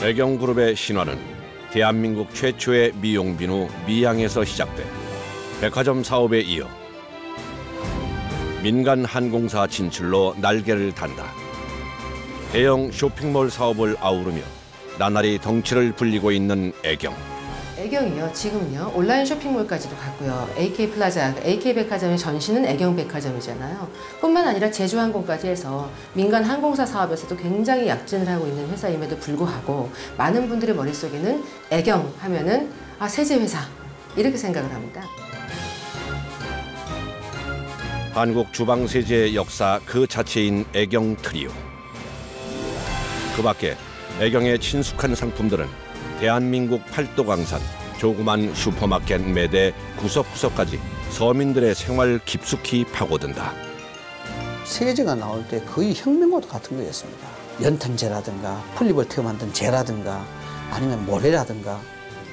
애경그룹의 신화는 대한민국 최초의 미용 비누 미양에서 시작돼 백화점 사업에 이어 민간 항공사 진출로 날개를 단다. 대형 쇼핑몰 사업을 아우르며 나날이 덩치를 불리고 있는 애경. 애경이요. 지금은요. 온라인 쇼핑몰까지도 갔고요. AK플라자, AK백화점의 전신은 애경백화점이잖아요. 뿐만 아니라 제주항공까지 해서 민간 항공사 사업에서도 굉장히 약진을 하고 있는 회사임에도 불구하고 많은 분들의 머릿속에는 애경 하면은 세제회사 이렇게 생각을 합니다. 한국 주방세제의 역사 그 자체인 애경 트리오. 그 밖에 애경의 친숙한 상품들은 대한민국 팔도강산, 조그만 슈퍼마켓 매대 구석구석까지 서민들의 생활 깊숙이 파고든다. 세제가 나올 때 거의 혁명과도 같은 거였습니다. 연탄재라든가 풀잎을 태워 만든 재라든가 아니면 모래라든가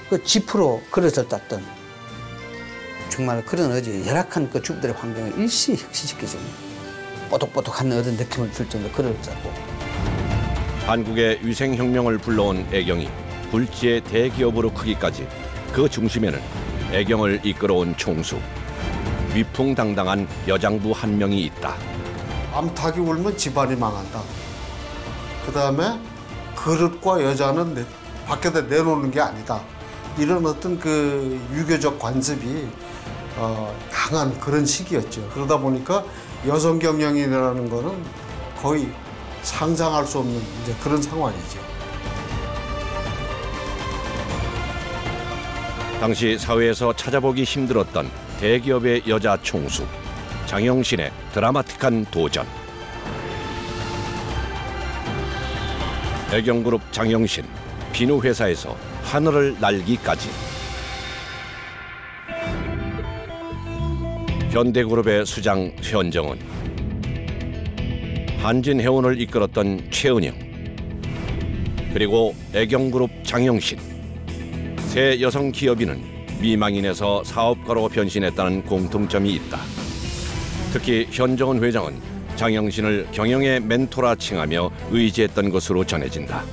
그 지프로 그릇을 땄던 정말 그런 열악한 그 주부들의 환경을 일시 혁신시켜주는 뽀독뽀독한 어떤 느낌을 줄 정도 그릇을 땄고. 한국의 위생혁명을 불러온 애경이 굴지의 대기업으로 크기까지 그 중심에는 애경을 이끌어온 총수, 위풍당당한 여장부 한 명이 있다. 암탉이 울면 집안이 망한다. 그다음에 그릇과 여자는 밖에다 내놓는 게 아니다. 이런 어떤 그 유교적 관습이 강한 그런 시기였죠. 그러다 보니까 여성 경영이라는 거는 거의 상상할 수 없는 이제 그런 상황이죠. 당시 사회에서 찾아보기 힘들었던 대기업의 여자 총수, 장영신의 드라마틱한 도전. 애경그룹 장영신, 비누회사에서 하늘을 날기까지. 현대그룹의 수장 현정은, 한진해운을 이끌었던 최은영, 그리고 애경그룹 장영신. 새 여성 기업인은 미망인에서 사업가로 변신했다는 공통점이 있다. 특히 현정은 회장은 장영신을 경영의 멘토라 칭하며 의지했던 것으로 전해진다.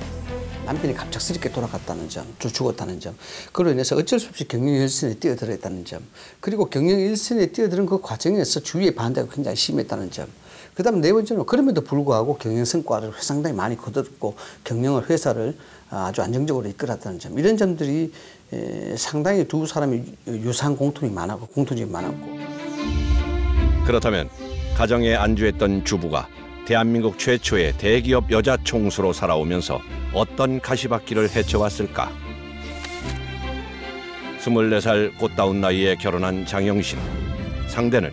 남편이 갑작스럽게 돌아갔다는 점, 또 죽었다는 점, 그로 인해서 어쩔 수 없이 경영 일선에 뛰어들었다는 점, 그리고 경영 일선에 뛰어드는 그 과정에서 주위의 반대가 굉장히 심했다는 점, 그다음 네 번째는 그럼에도 불구하고 경영 성과를 상당히 많이 거뒀고 경영을 회사를 아주 안정적으로 이끌었다는 점, 이런 점들이 상당히 두 사람이 유사한 공통점이 많았고. 그렇다면 가정에 안주했던 주부가 대한민국 최초의 대기업 여자 총수로 살아오면서 어떤 가시밭길을 헤쳐왔을까? 24살 꽃다운 나이에 결혼한 장영신. 상대는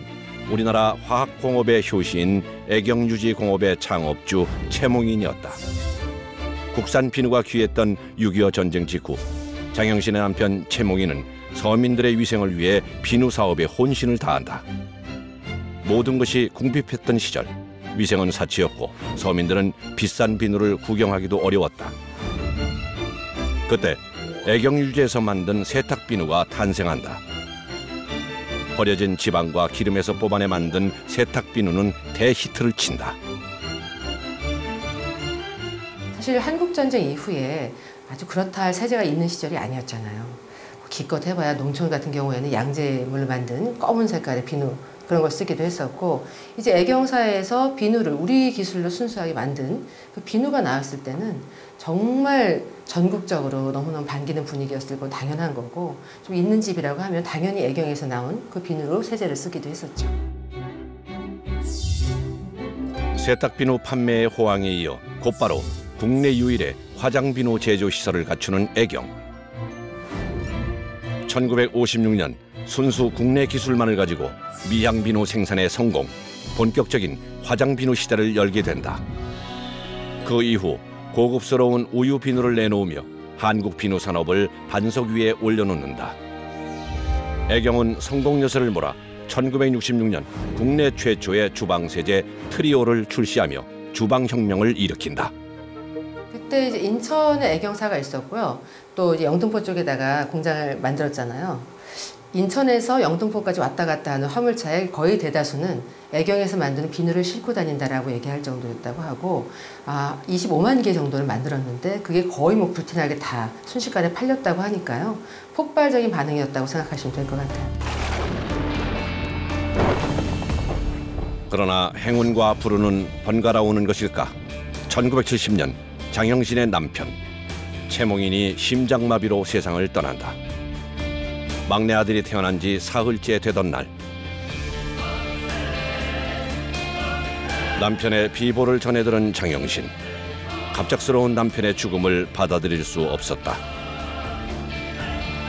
우리나라 화학공업의 효시인 애경유지공업의 창업주 최몽인이었다. 국산 비누가 귀했던 6.25 전쟁 직후 장영신의 남편 최몽인은 서민들의 위생을 위해 비누 사업에 혼신을 다한다. 모든 것이 궁핍했던 시절, 위생은 사치였고 서민들은 비싼 비누를 구경하기도 어려웠다. 그때 애경유지에서 만든 세탁비누가 탄생한다. 버려진 지방과 기름에서 뽑아내 만든 세탁비누는 대히트를 친다. 사실 한국전쟁 이후에 아주 그렇다 할 세제가 있는 시절이 아니었잖아요. 기껏 해봐야 농촌 같은 경우에는 양재물로 만든 검은 색깔의 비누 그런 걸 쓰기도 했었고, 이제 애경사에서 비누를 우리 기술로 순수하게 만든 그 비누가 나왔을 때는 정말 전국적으로 너무너무 반기는 분위기였을 거 당연한 거고, 좀 있는 집이라고 하면 당연히 애경에서 나온 그 비누로 세제를 쓰기도 했었죠. 세탁비누 판매의 호황에 이어 곧바로 국내 유일의 화장비누 제조 시설을 갖추는 애경. 1956년 순수 국내 기술만을 가지고 미향비누 생산에 성공, 본격적인 화장비누 시대를 열게 된다. 그 이후 고급스러운 우유 비누를 내놓으며 한국 비누 산업을 반석 위에 올려놓는다. 애경은 성공 여세를 몰아 1966년 국내 최초의 주방세제 트리오를 출시하며 주방혁명을 일으킨다. 그때 이제 인천에 애경사가 있었고요. 또 이제 영등포 쪽에다가 공장을 만들었잖아요. 인천에서 영등포까지 왔다 갔다 하는 화물차의 거의 대다수는 애경에서 만드는 비누를 싣고 다닌다라고 얘기할 정도였다고 하고 25만 개 정도를 만들었는데 그게 거의 뭐 불티나게 다 순식간에 팔렸다고 하니까요. 폭발적인 반응이었다고 생각하시면 될 것 같아요. 그러나 행운과 불운은 번갈아 오는 것일까? 1970년 장영신의 남편 최몽인이 심장마비로 세상을 떠난다. 막내 아들이 태어난 지 사흘째 되던 날, 남편의 비보를 전해들은 장영신. 갑작스러운 남편의 죽음을 받아들일 수 없었다.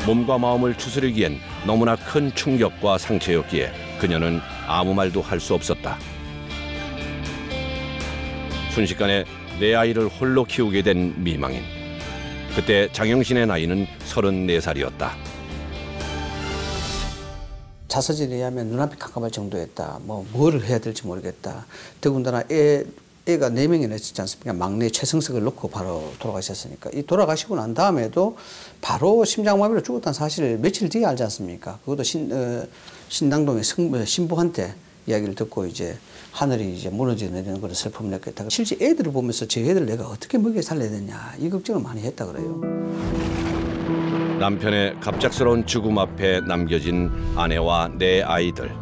몸과 마음을 추스르기엔 너무나 큰 충격과 상처였기에 그녀는 아무 말도 할 수 없었다. 순식간에 내 아이를 홀로 키우게 된 미망인. 그때 장영신의 나이는 34살이었다. 자서전에 의하면 눈앞이 깜깜할 정도였다. 뭐를 해야 될지 모르겠다. 더군다나 애가 4명이나 있었지 않습니까? 막내 최승석을 놓고 바로 돌아가셨으니까. 이 돌아가시고 난 다음에도 바로 심장마비로 죽었다는 사실을 며칠 뒤에 알지 않습니까? 그것도 신당동의 신부한테 이야기를 듣고 이제 하늘이 이제 무너져 내리는 걸 슬픔을 느꼈다. 실제 애들을 보면서 제 애들 내가 어떻게 먹여 살려야 되냐 이 걱정을 많이 했다 그래요. 남편의 갑작스러운 죽음 앞에 남겨진 아내와 네 아이들.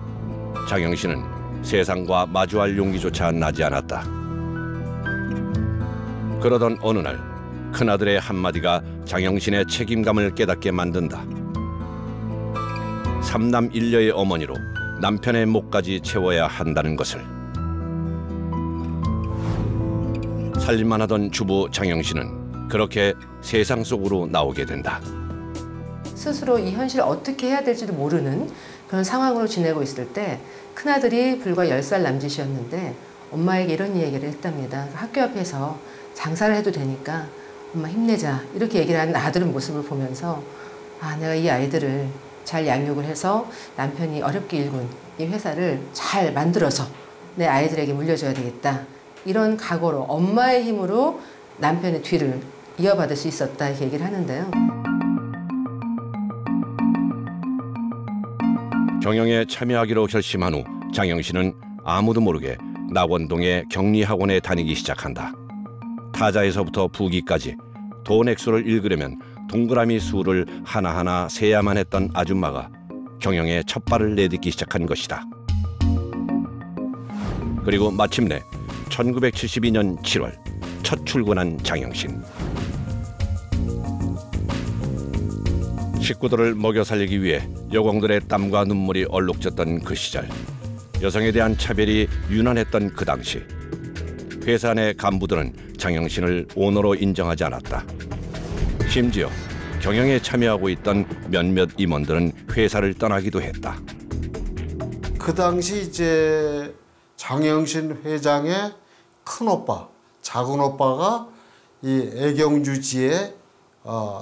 장영신은 세상과 마주할 용기조차 나지 않았다. 그러던 어느 날 큰아들의 한마디가 장영신의 책임감을 깨닫게 만든다. 3남 1녀의 어머니로 남편의 목까지 채워야 한다는 것을. 살림만 하던 주부 장영신은 그렇게 세상 속으로 나오게 된다. 스스로 이 현실을 어떻게 해야 될지도 모르는 그런 상황으로 지내고 있을 때 큰아들이 불과 10살 남짓이었는데 엄마에게 이런 얘기를 했답니다. 학교 앞에서 장사를 해도 되니까 엄마 힘내자 이렇게 얘기를 하는 아들의 모습을 보면서 내가 이 아이들을 잘 양육을 해서 남편이 어렵게 일군 이 회사를 잘 만들어서 내 아이들에게 물려줘야 되겠다. 이런 각오로 엄마의 힘으로 남편의 뒤를 이어받을 수 있었다 이렇게 얘기를 하는데요. 경영에 참여하기로 결심한 후 장영신은 아무도 모르게 낙원동의 격리학원에 다니기 시작한다. 타자에서부터 부기까지 돈 액수를 읽으려면 동그라미 수를 하나하나 세야만 했던 아줌마가 경영에 첫 발을 내딛기 시작한 것이다. 그리고 마침내 1972년 7월 첫 출근한 장영신. 식구들을 먹여 살리기 위해 여공들의 땀과 눈물이 얼룩졌던 그 시절, 여성에 대한 차별이 유난했던 그 당시, 회사 내 간부들은 장영신을 오너로 인정하지 않았다. 심지어 경영에 참여하고 있던 몇몇 임원들은 회사를 떠나기도 했다. 그 당시 이제 장영신 회장의 큰 오빠, 작은 오빠가 이 애경유지의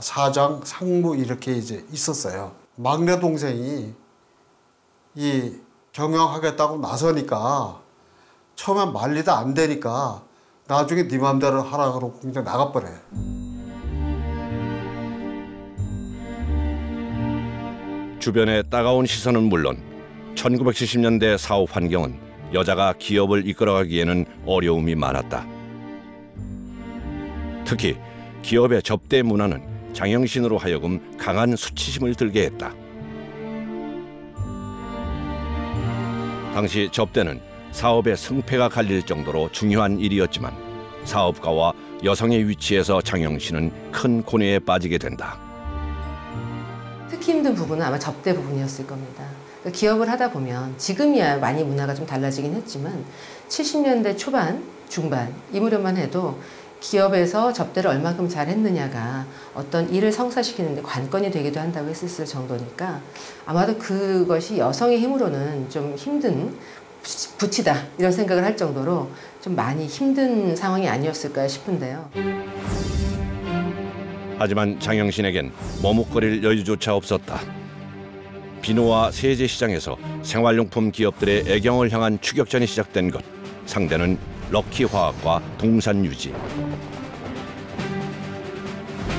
사장, 상무 이렇게 이제 있었어요. 막내 동생이 이 경영하겠다고 나서니까 처음엔 말리도 안 되니까 나중에 네 맘대로 하라 그러고 그냥 나가버려요. 주변의 따가운 시선은 물론 1970년대 사업 환경은 여자가 기업을 이끌어가기에는 어려움이 많았다. 특히 기업의 접대 문화는 장영신으로 하여금 강한 수치심을 들게 했다. 당시 접대는 사업의 승패가 갈릴 정도로 중요한 일이었지만 사업가와 여성의 위치에서 장영신은 큰 고뇌에 빠지게 된다. 특히 힘든 부분은 아마 접대 부분이었을 겁니다. 기업을 하다 보면 지금이야 많이 문화가 좀 달라지긴 했지만 70년대 초반, 중반 이 무렵만 해도 기업에서 접대를 얼마큼 잘했느냐가 어떤 일을 성사시키는 데 관건이 되기도 한다고 했을 정도니까 아마도 그것이 여성의 힘으로는 좀 힘든 부치다 이런 생각을 할 정도로 좀 많이 힘든 상황이 아니었을까 싶은데요. 하지만 장영신에겐 머뭇거릴 여유조차 없었다. 비누와 세제 시장에서 생활용품 기업들의 애경을 향한 추격전이 시작된 것. 상대는 럭키화학과 동산유지.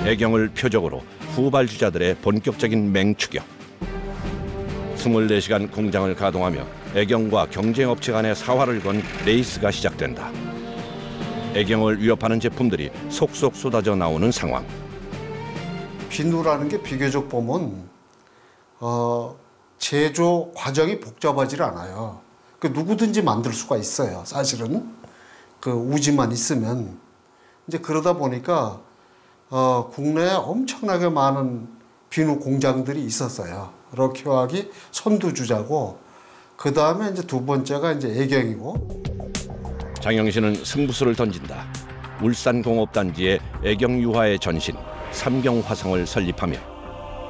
애경을 표적으로 후발주자들의 본격적인 맹추격. 24시간 공장을 가동하며 애경과 경쟁업체 간의 사활을 건 레이스가 시작된다. 애경을 위협하는 제품들이 속속 쏟아져 나오는 상황. 비누라는 게 비교적 보면 제조 과정이 복잡하지 않아요. 그 누구든지 만들 수가 있어요. 사실은 그 우지만 있으면. 이제 그러다 보니까 국내에 엄청나게 많은 비누 공장들이 있었어요. 럭키화학이 선두주자고, 그 다음에 이제 두 번째가 이제 애경이고. 장영신은 승부수를 던진다. 울산공업단지의 애경유화의 전신 삼경화성을 설립하며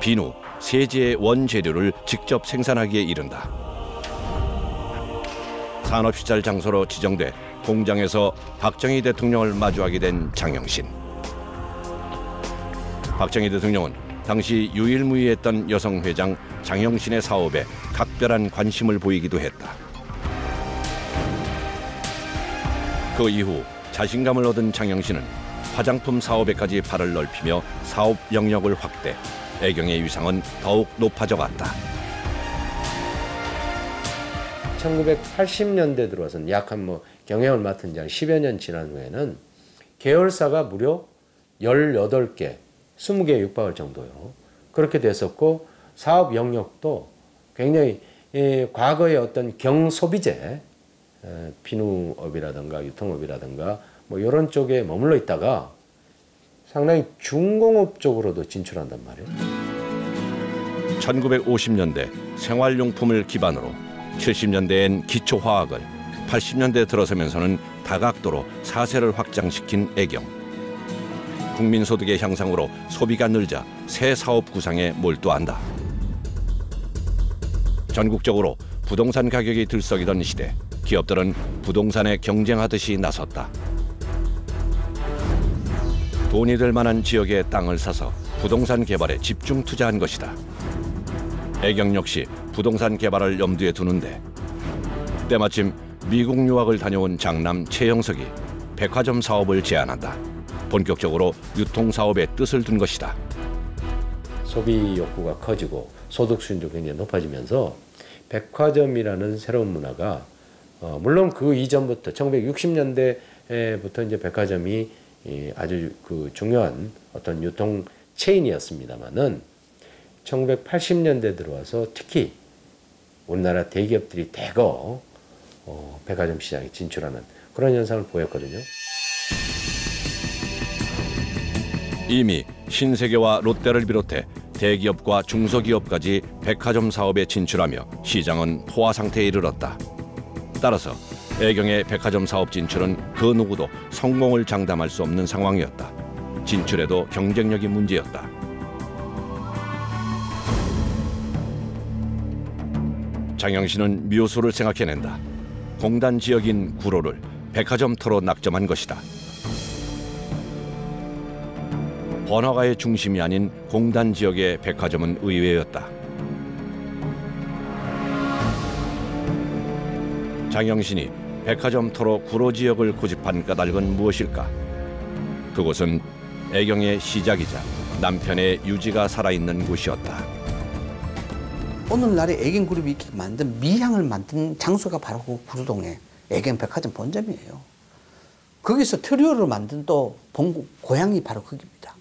비누, 세제의 원재료를 직접 생산하기에 이른다. 산업시설 장소로 지정돼 공장에서 박정희 대통령을 마주하게 된 장영신. 박정희 대통령은 당시 유일무이했던 여성회장 장영신의 사업에 각별한 관심을 보이기도 했다. 그 이후 자신감을 얻은 장영신은 화장품 사업에까지 발을 넓히며 사업 영역을 확대, 애경의 위상은 더욱 높아져 갔다. 1980년대 들어와서는 약 한 경영을 맡은 지 한 10여 년 지난 후에는 계열사가 무려 18개, 20개에 육박할 정도요. 그렇게 됐었고, 사업 영역도 굉장히 과거의 어떤 경소비재, 비누업이라든가 유통업이라든가 이런 쪽에 머물러 있다가 상당히 중공업 쪽으로도 진출한단 말이에요. 1950년대 생활용품을 기반으로 70년대엔 기초화학을, 80년대 들어서면서는 다각도로 사세를 확장시킨 애경. 국민소득의 향상으로 소비가 늘자 새 사업 구상에 몰두한다. 전국적으로 부동산 가격이 들썩이던 시대, 기업들은 부동산에 경쟁하듯이 나섰다. 돈이 될 만한 지역의 땅을 사서 부동산 개발에 집중 투자한 것이다. 애경 역시 부동산 개발을 염두에 두는데, 때마침 미국 유학을 다녀온 장남 최영석이 백화점 사업을 제안한다. 본격적으로 유통사업에 뜻을 둔 것이다. 소비 욕구가 커지고 소득 수준도 굉장히 높아지면서 백화점이라는 새로운 문화가 물론 그 이전부터 1960년대부터 이제 백화점이 아주 그 중요한 어떤 유통 체인이었습니다만은 1980년대 들어와서 특히 우리나라 대기업들이 대거 백화점 시장에 진출하는 그런 현상을 보였거든요. 이미 신세계와 롯데를 비롯해 대기업과 중소기업까지 백화점 사업에 진출하며 시장은 포화 상태에 이르렀다. 따라서 애경의 백화점 사업 진출은 그 누구도 성공을 장담할 수 없는 상황이었다. 진출에도 경쟁력이 문제였다. 장영신은 묘수를 생각해낸다. 공단 지역인 구로를 백화점터로 낙점한 것이다. 번화가의 중심이 아닌 공단 지역의 백화점은 의외였다. 장영신이 백화점터로 구로 지역을 고집한 까닭은 무엇일까? 그곳은 애경의 시작이자 남편의 유지가 살아있는 곳이었다. 오늘날에 애경그룹이 이렇게 만든 미향을 만든 장소가 바로 그 구로동에 애경 백화점 본점이에요. 거기서 트리오를 만든 또 고향이 바로 거기입니다.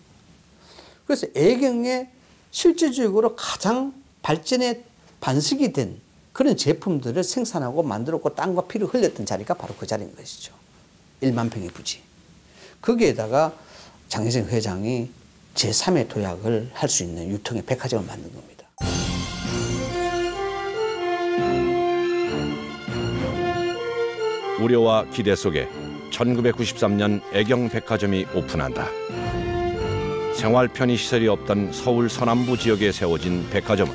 그래서 애경의 실질적으로 가장 발전의 반석이 된 그런 제품들을 생산하고 만들었고 땅과 피를 흘렸던 자리가 바로 그 자리인 것이죠. 1만 평의 부지. 거기에다가 장영신 회장이 제3의 도약을 할 수 있는 유통의 백화점을 만든 겁니다. 우려와 기대 속에 1993년 애경 백화점이 오픈한다. 생활 편의시설이 없던 서울 서남부 지역에 세워진 백화점은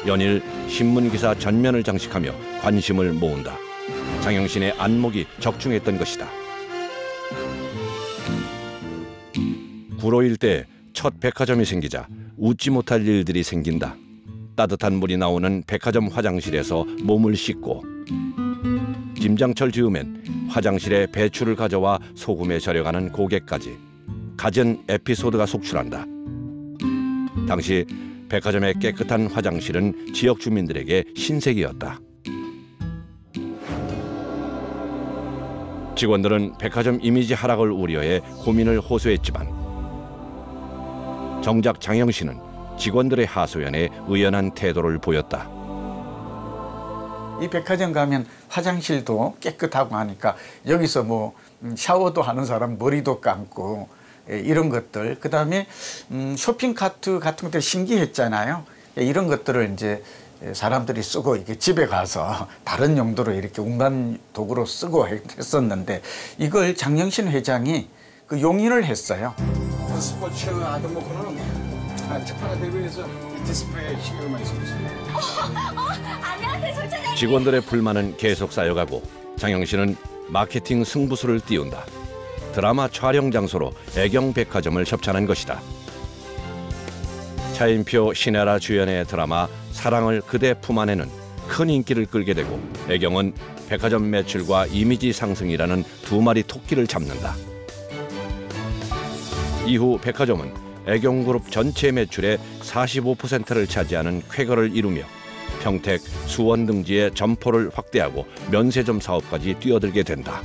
연일 신문기사 전면을 장식하며 관심을 모은다. 장영신의 안목이 적중했던 것이다. 구로 일대에 첫 백화점이 생기자 웃지 못할 일들이 생긴다. 따뜻한 물이 나오는 백화점 화장실에서 몸을 씻고, 김장철 즈음엔 화장실에 배추를 가져와 소금에 절여가는 고객까지 갖은 에피소드가 속출한다. 당시 백화점의 깨끗한 화장실은 지역 주민들에게 신세계였다. 직원들은 백화점 이미지 하락을 우려해 고민을 호소했지만 정작 장영 씨는 직원들의 하소연에 의연한 태도를 보였다. 이 백화점 가면 화장실도 깨끗하고 하니까 여기서 뭐 샤워도 하는 사람 머리도 감고 이런 것들, 그다음에 쇼핑카트 같은 것들 신기했잖아요. 이런 것들을 이제 사람들이 쓰고 이게 집에 가서 다른 용도로 이렇게 운반 도구로 쓰고 했었는데 이걸 장영신 회장이 그 용인을 했어요. 스포츠 아동목으로는 특파가 대비해서 디스플레이 신경을 많이 쓰고 있습니다. 직원들의 불만은 계속 쌓여가고 장영 씨는 마케팅 승부수를 띄운다. 드라마 촬영 장소로 애경백화점을 협찬한 것이다. 차인표, 신혜라 주연의 드라마 사랑을 그대 품 안에는 큰 인기를 끌게 되고 애경은 백화점 매출과 이미지 상승이라는 두 마리 토끼를 잡는다. 이후 백화점은 애경그룹 전체 매출의 45%를 차지하는 쾌거를 이루며 평택, 수원 등지의 점포를 확대하고 면세점 사업까지 뛰어들게 된다.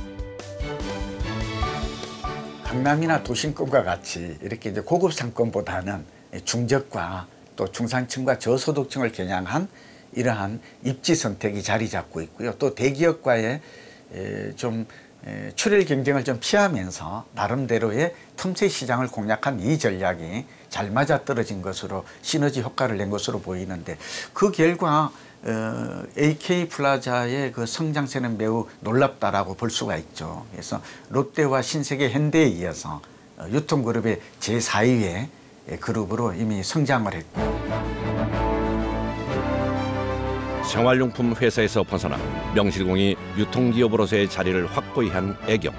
강남이나 도심권과 같이 이렇게 이제 고급 상권보다는 중저가 또 중산층과 저소득층을 겨냥한 이러한 입지 선택이 자리 잡고 있고요. 또 대기업과의 좀 출혈 경쟁을 좀 피하면서 나름대로의 틈새 시장을 공략한 이 전략이 잘 맞아떨어진 것으로 시너지 효과를 낸 것으로 보이는데 그 결과 AK 플라자의 그 성장세는 매우 놀랍다라고 볼 수가 있죠. 그래서 롯데와 신세계, 현대에 이어서 유통그룹의 제4위의 그룹으로 이미 성장을 했고 생활용품 회사에서 벗어나 명실공히 유통기업으로서의 자리를 확고히 한 애경.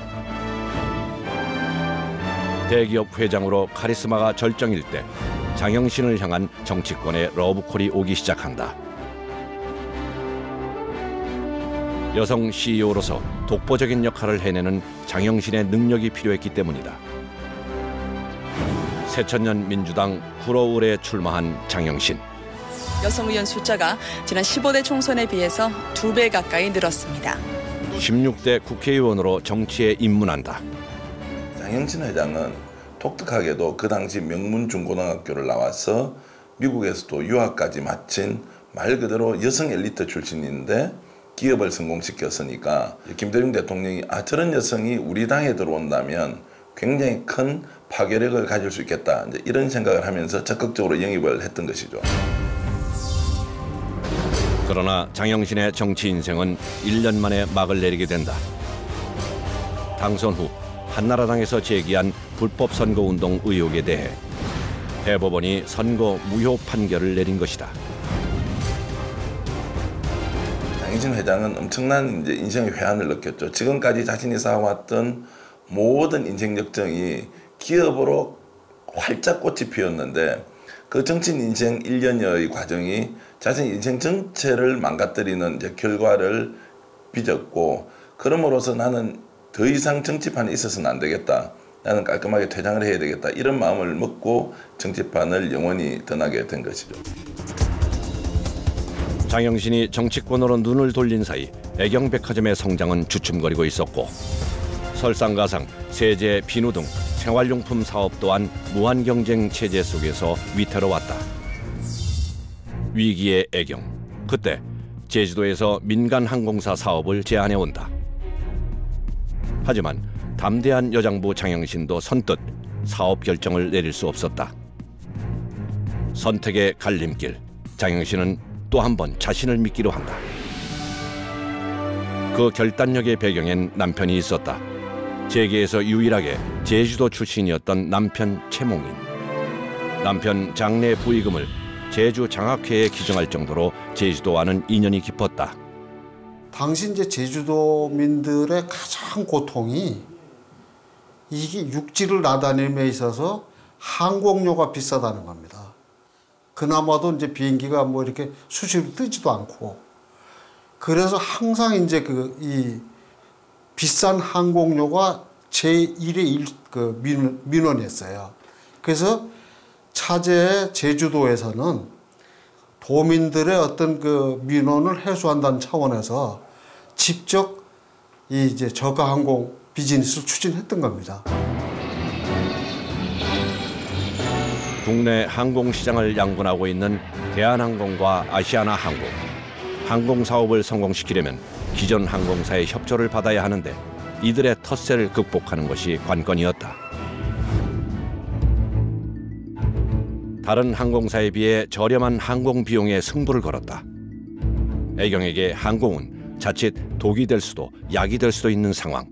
대기업 회장으로 카리스마가 절정일 때 장영신을 향한 정치권의 러브콜이 오기 시작한다. 여성 CEO로서 독보적인 역할을 해내는 장영신의 능력이 필요했기 때문이다. 새천년 민주당 구로울에 출마한 장영신. 여성 의원 숫자가 지난 15대 총선에 비해서 2배 가까이 늘었습니다. 16대 국회의원으로 정치에 입문한다. 장영신 회장은 독특하게도 그 당시 명문 중고등학교를 나와서 미국에서도 유학까지 마친 말 그대로 여성 엘리트 출신인데 기업을 성공시켰으니까 김대중 대통령이 저런 여성이 우리 당에 들어온다면 굉장히 큰 파괴력을 가질 수 있겠다, 이제 이런 생각을 하면서 적극적으로 영입을 했던 것이죠. 그러나 장영신의 정치 인생은 1년 만에 막을 내리게 된다. 당선 후 한나라당에서 제기한 불법 선거운동 의혹에 대해 대법원이 선거 무효 판결을 내린 것이다. 장영신 회장은 엄청난 이제 인생의 회한을 느꼈죠. 지금까지 자신이 쌓아왔던 모든 인생 역정이 기업으로 활짝 꽃이 피었는데 그 정치인 인생 1년여의 과정이 자신의 인생 전체를 망가뜨리는 이제 결과를 빚었고, 그럼으로써 나는 더 이상 정치판에 있어서는 안 되겠다. 나는 깔끔하게 퇴장을 해야 되겠다. 이런 마음을 먹고 정치판을 영원히 떠나게 된 것이죠. 장영신이 정치권으로 눈을 돌린 사이 애경백화점의 성장은 주춤거리고 있었고 설상가상, 세제, 비누 등 생활용품 사업 또한 무한 경쟁 체제 속에서 위태로웠다. 위기의 애경. 그때 제주도에서 민간 항공사 사업을 제안해온다. 하지만 담대한 여장부 장영신도 선뜻 사업 결정을 내릴 수 없었다. 선택의 갈림길. 장영신은 또 한 번 자신을 믿기로 한다. 그 결단력의 배경엔 남편이 있었다. 재계에서 유일하게 제주도 출신이었던 남편 최몽인. 남편 장래 부의금을 제주 장학회에 기증할 정도로 제주도와는 인연이 깊었다. 당시 이제 제주도민들의 가장 고통이 이게 육지를 나다님에 있어서 항공료가 비싸다는 겁니다. 그나마도 이제 비행기가 뭐 이렇게 수시로 뜨지도 않고, 그래서 항상 이제 이 비싼 항공료가 제1의 민원이었어요. 그래서 차제 제주도에서는 도민들의 어떤 그 민원을 해소한다는 차원에서 직접 이 이제 저가 항공 비즈니스를 추진했던 겁니다. 국내 항공 시장을 양분하고 있는 대한항공과 아시아나항공. 항공 사업을 성공시키려면 기존 항공사의 협조를 받아야 하는데 이들의 텃세를 극복하는 것이 관건이었다. 다른 항공사에 비해 저렴한 항공 비용에 승부를 걸었다. 애경에게 항공은 자칫 독이 될 수도 약이 될 수도 있는 상황.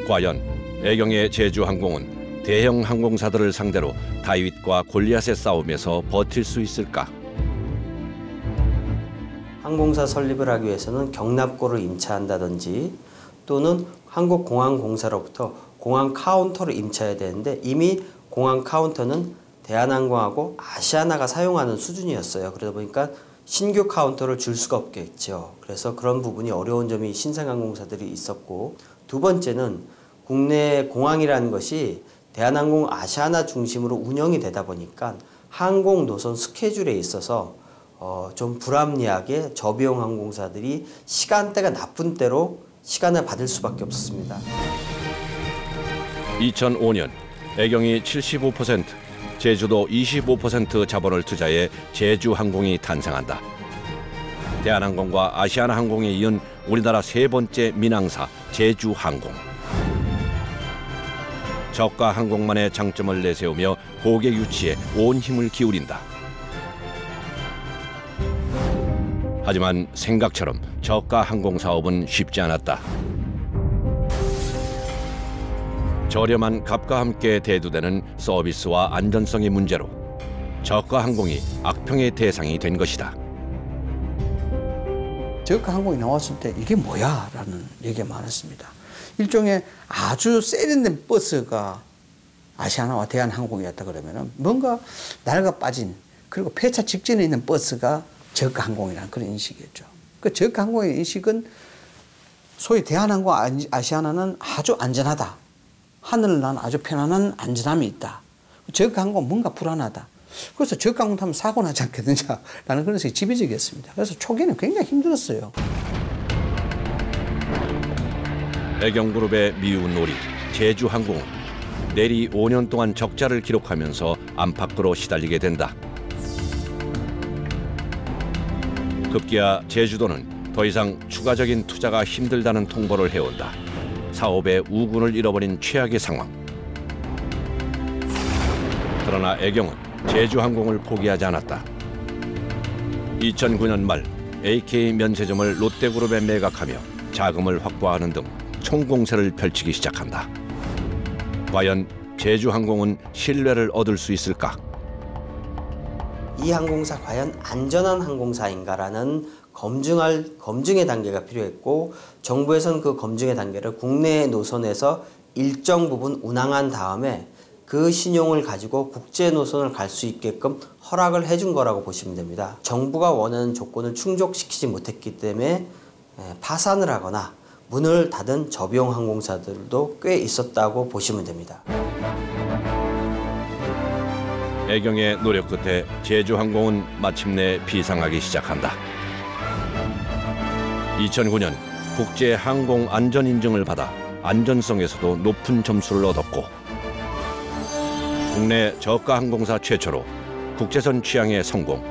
과연 애경의 제주항공은 대형 항공사들을 상대로 다윗과 골리앗의 싸움에서 버틸 수 있을까? 항공사 설립을 하기 위해서는 경납고를 임차한다든지 또는 한국공항공사로부터 공항 카운터를 임차해야 되는데 이미 공항 카운터는 대한항공하고 아시아나가 사용하는 수준이었어요. 그러다 보니까 신규 카운터를 줄 수가 없겠죠. 그래서 그런 부분이 어려운 점이 신생항공사들이 있었고, 두 번째는 국내 공항이라는 것이 대한항공 아시아나 중심으로 운영이 되다 보니까 항공 노선 스케줄에 있어서 좀 불합리하게 저비용 항공사들이 시간대가 나쁜 때로 시간을 받을 수밖에 없었습니다. 2005년 애경이 75%, 제주도 25% 자본을 투자해 제주항공이 탄생한다. 대한항공과 아시아나항공에 이은 우리나라 세 번째 민항사 제주항공. 저가 항공만의 장점을 내세우며 고객 유치에 온 힘을 기울인다. 하지만 생각처럼 저가 항공 사업은 쉽지 않았다. 저렴한 값과 함께 대두되는 서비스와 안전성의 문제로 저가 항공이 악평의 대상이 된 것이다. 저가 항공이 나왔을 때 이게 뭐야? 라는 얘기가 많았습니다. 일종의 아주 세련된 버스가 아시아나와 대한항공이었다 그러면은 뭔가 낡아 빠진, 그리고 폐차 직전에 있는 버스가 저가 항공이라는 그런 인식이었죠. 그 저가 항공의 인식은 소위 대한항공, 아시아나는 아주 안전하다. 하늘을 나는 아주 편안한 안전함이 있다. 저가 항공은 뭔가 불안하다. 그래서 저가 항공 타면 사고 나지 않겠느냐라는 그런 것이 지배적이었습니다. 그래서 초기에는 굉장히 힘들었어요. 애경그룹의 미운 놀이 제주항공은 내리 5년 동안 적자를 기록하면서 안팎으로 시달리게 된다. 급기야 제주도는 더 이상 추가적인 투자가 힘들다는 통보를 해온다. 사업의 우군을 잃어버린 최악의 상황. 그러나 애경은 제주항공을 포기하지 않았다. 2009년 말 AK 면세점을 롯데그룹에 매각하며 자금을 확보하는 등 총공세를 펼치기 시작한다. 과연 제주항공은 신뢰를 얻을 수 있을까? 이 항공사 과연 안전한 항공사인가라는 검증의 단계가 필요했고, 정부에서는 그 검증의 단계를 국내 노선에서 일정 부분 운항한 다음에 그 신용을 가지고 국제 노선을 갈 수 있게끔 허락을 해준 거라고 보시면 됩니다. 정부가 원하는 조건을 충족시키지 못했기 때문에 파산을 하거나 문을 닫은 저비용 항공사들도 꽤 있었다고 보시면 됩니다. 애경의 노력 끝에 제주항공은 마침내 비상하기 시작한다. 2009년 국제항공안전인증을 받아 안전성에서도 높은 점수를 얻었고, 국내 저가 항공사 최초로 국제선 취항에 성공,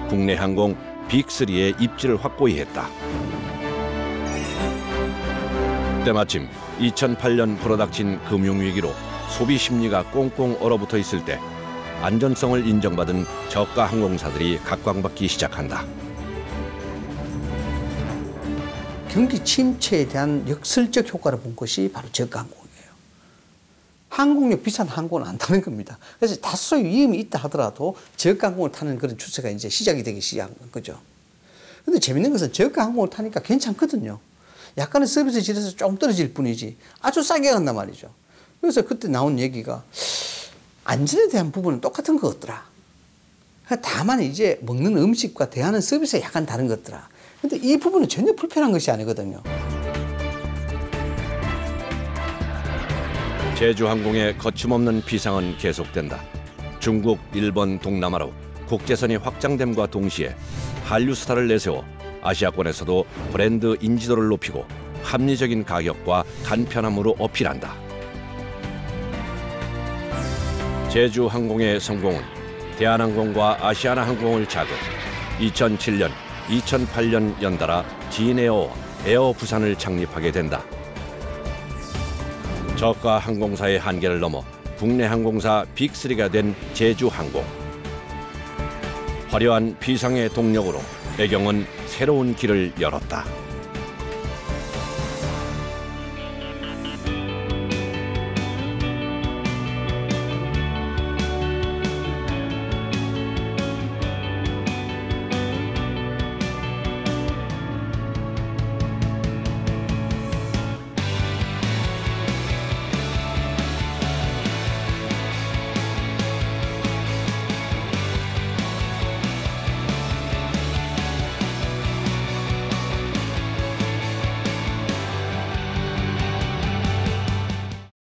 국내 항공 빅3의 입지를 확고히 했다. 때마침 2008년 불어닥친 금융위기로 소비 심리가 꽁꽁 얼어붙어 있을 때 안전성을 인정받은 저가 항공사들이 각광받기 시작한다. 경기 침체에 대한 역설적 효과를 본 것이 바로 저가 항공이에요. 항공료 비싼 항공은 안 타는 겁니다. 그래서 다소 위험이 있다 하더라도 저가 항공을 타는 그런 추세가 이제 시작이 되기 시작한 거죠. 근데 재밌는 것은 저가 항공을 타니까 괜찮거든요. 약간의 서비스 질에서 좀 떨어질 뿐이지 아주 싸게 간단 말이죠. 그래서 그때 나온 얘기가 안전에 대한 부분은 똑같은 것 같더라. 다만 이제 먹는 음식과 대하는 서비스가 약간 다른 것 같더라. 근데 이 부분은 전혀 불편한 것이 아니거든요. 제주항공의 거침없는 비상은 계속된다. 중국, 일본, 동남아로 국제선이 확장됨과 동시에 한류 스타를 내세워 아시아권에서도 브랜드 인지도를 높이고 합리적인 가격과 간편함으로 어필한다. 제주항공의 성공은 대한항공과 아시아나항공을 자극 2007년, 2008년 연달아 진에어, 에어 부산을 창립하게 된다. 저가 항공사의 한계를 넘어 국내 항공사 빅3가 된 제주항공. 화려한 비상의 동력으로 애경은 새로운 길을 열었다.